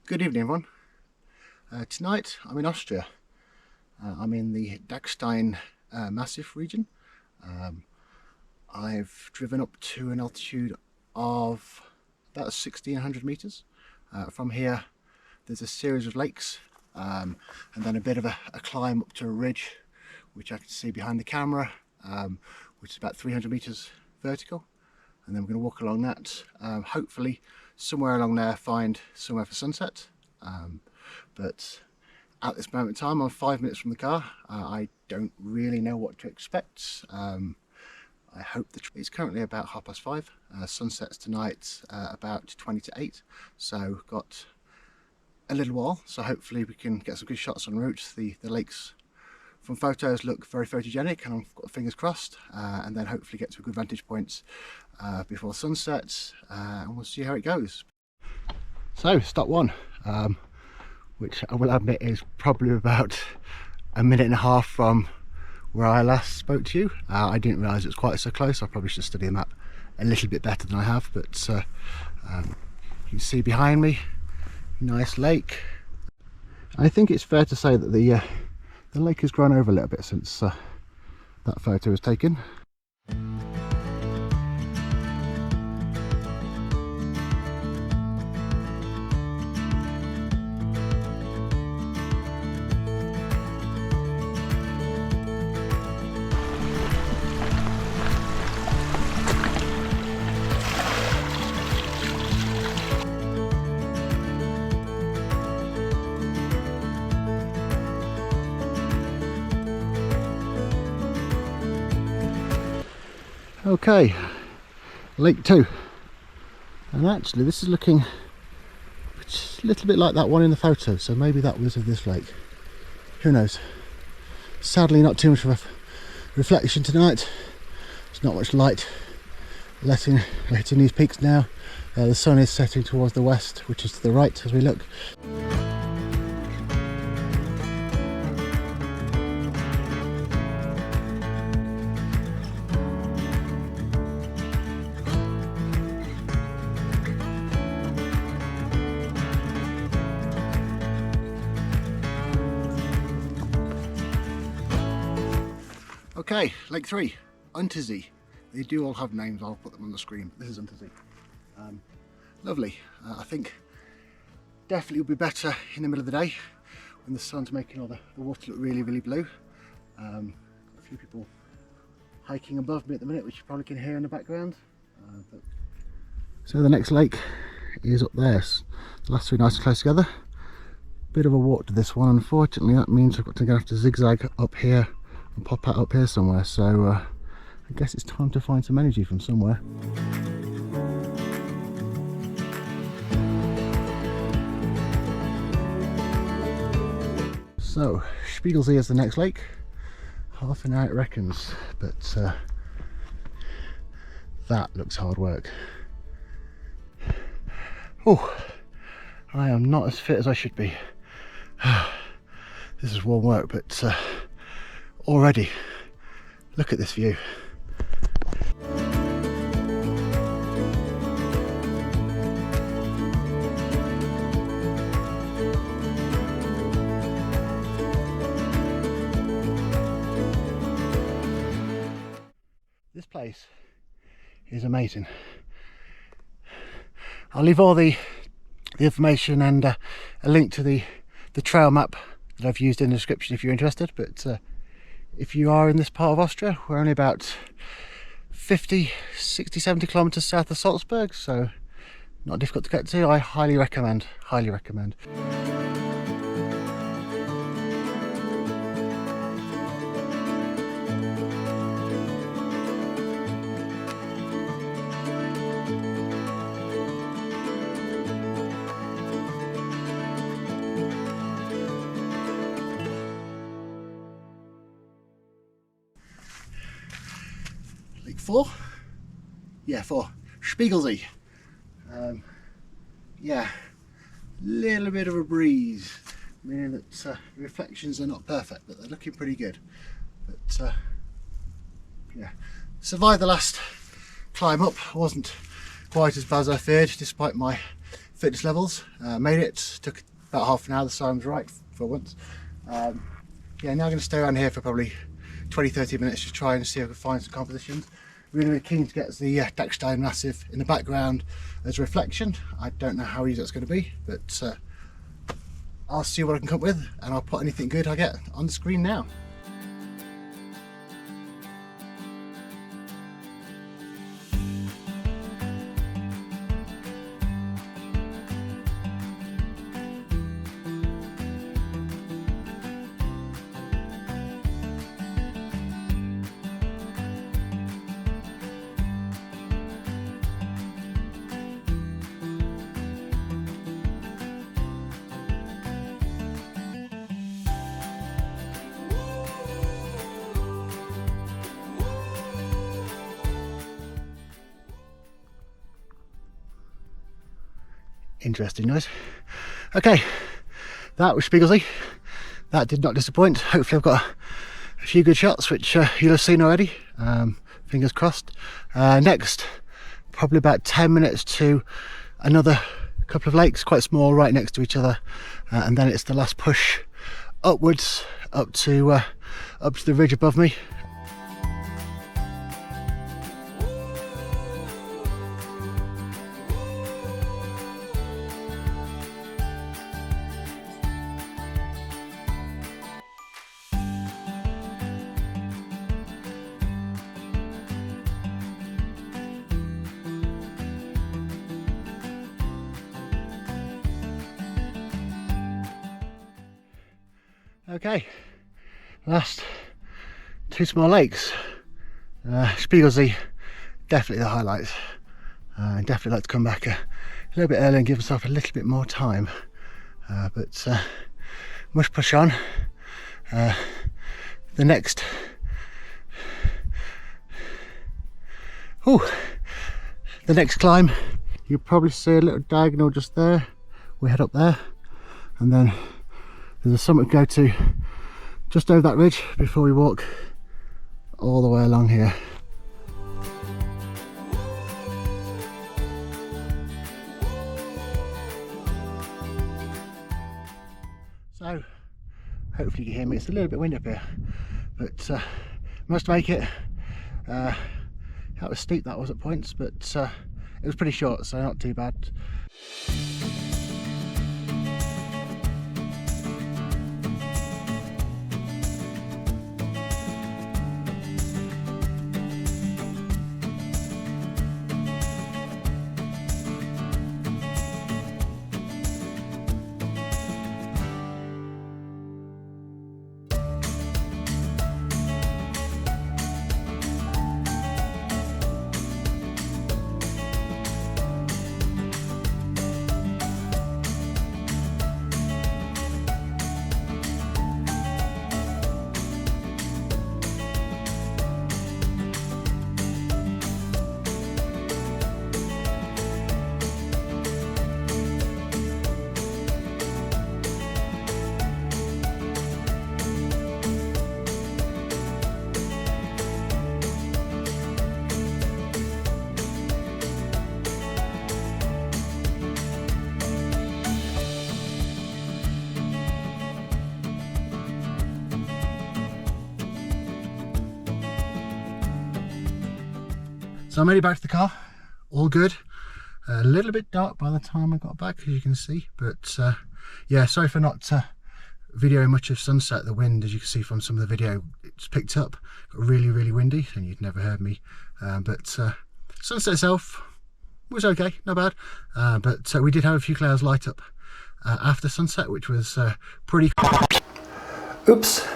Good evening everyone. Tonight I'm in Austria. I'm in the Dachstein massif region. I've driven up to an altitude of about 1600 meters. From here there's a series of lakes and then a bit of a climb up to a ridge which I can see behind the camera, which is about 300 meters vertical, and then we're going to walk along that, hopefully somewhere along there find somewhere for sunset. But at this moment in time I'm 5 minutes from the car. I don't really know what to expect. I hope it's currently about 5:30. Sunset's tonight about 20 to 8, so got a little while, so hopefully we can get some good shots en route. The lakes from photos look very photogenic, and I've got fingers crossed, and then hopefully get to a good vantage point before sunset, and we'll see how it goes. So stop one, which I will admit is probably about a minute and a half from where I last spoke to you. I didn't realise it was quite so close. I probably should study the map a little bit better than I have, but you can see behind me, nice lake. I think it's fair to say that the lake has grown over a little bit since that photo was taken. Okay, lake 2, and actually this is looking just a little bit like that one in the photo, so maybe that was of this lake, who knows. Sadly not too much of a reflection tonight. There's not much light hitting these peaks now. The sun is setting towards the west, which is to the right as we look. Okay, Lake 3, Untersee. They do all have names, I'll put them on the screen. This is Untersee. Lovely. I think definitely will be better in the middle of the day when the sun's making all the water look really, really blue. A few people hiking above me at the minute, which you probably can hear in the background. So the next lake is up there. The last three nice and close together. Bit of a walk to this one. Unfortunately, that means I've got to have to zigzag up here and pop out up here somewhere, so I guess it's time to find some energy from somewhere. So Spiegelsee is the next lake. Half an hour it reckons, but that looks hard work. Oh, I am not as fit as I should be. This is warm work, but already look at this view. This place is amazing. I'll leave all the information and a link to the trail map that I've used in the description if you're interested, but if you are in this part of Austria, we're only about 50, 60, 70 kilometers south of Salzburg, so not difficult to get to. I highly recommend, highly recommend. Lake 4? Yeah, 4. Spiegelsee. Yeah, little bit of a breeze, meaning that the reflections are not perfect, but they're looking pretty good. But yeah, survived the last climb up. Wasn't quite as bad as I feared, despite my fitness levels. Made it, took about half an hour, the sign was right for once. Yeah, now I'm going to stay around here for probably 20-30 minutes to try and see if I can find some compositions. Really keen to get the Dachstein massive in the background as a reflection. I don't know how easy that's going to be, but I'll see what I can come up with, and I'll put anything good I get on the screen now. Interesting noise. Okay, that was Spiegelzy. That did not disappoint. Hopefully I've got a few good shots, which you'll have seen already. Fingers crossed. Next, probably about 10 minutes to another couple of lakes, quite small, right next to each other, and then it's the last push upwards, up to the ridge above me. Okay, last two small lakes. Spiegelzy, definitely the highlights. I definitely like to come back a little bit early and give myself a little bit more time, but must push on. The next climb, you'll probably see a little diagonal just there. We head up there, and then there's a summit to go to just over that ridge before we walk all the way along here. So hopefully you can hear me. It's a little bit windy up here, but must make it. That was steep, that was at points, but it was pretty short, so not too bad. So I made it back to the car, all good. A little bit dark by the time I got back, as you can see, but yeah, sorry for not videoing much of sunset. The wind, as you can see from some of the video, it's picked up, got really windy, and you'd never heard me, but sunset itself was okay, not bad, but we did have a few clouds light up after sunset, which was pretty. Oops,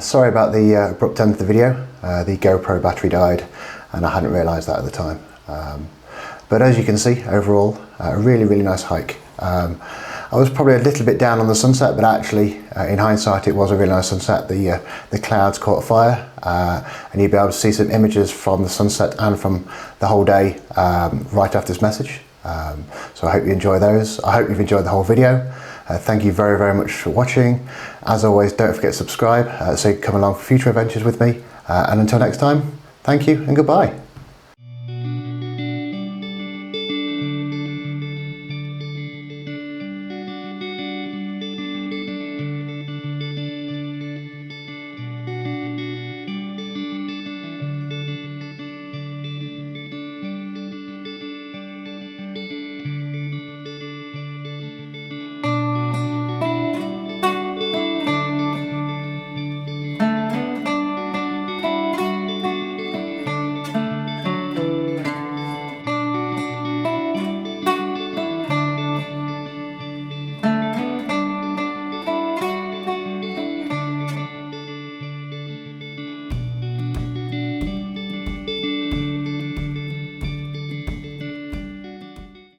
sorry about the abrupt end of the video. The GoPro battery died and I hadn't realised that at the time, but as you can see, overall a really nice hike. I was probably a little bit down on the sunset, but actually in hindsight it was a really nice sunset. The clouds caught fire, and you'll be able to see some images from the sunset and from the whole day right after this message. So I hope you enjoy those. I hope you've enjoyed the whole video. Thank you very much for watching. As always, don't forget to subscribe so you can come along for future adventures with me, and until next time, thank you and goodbye.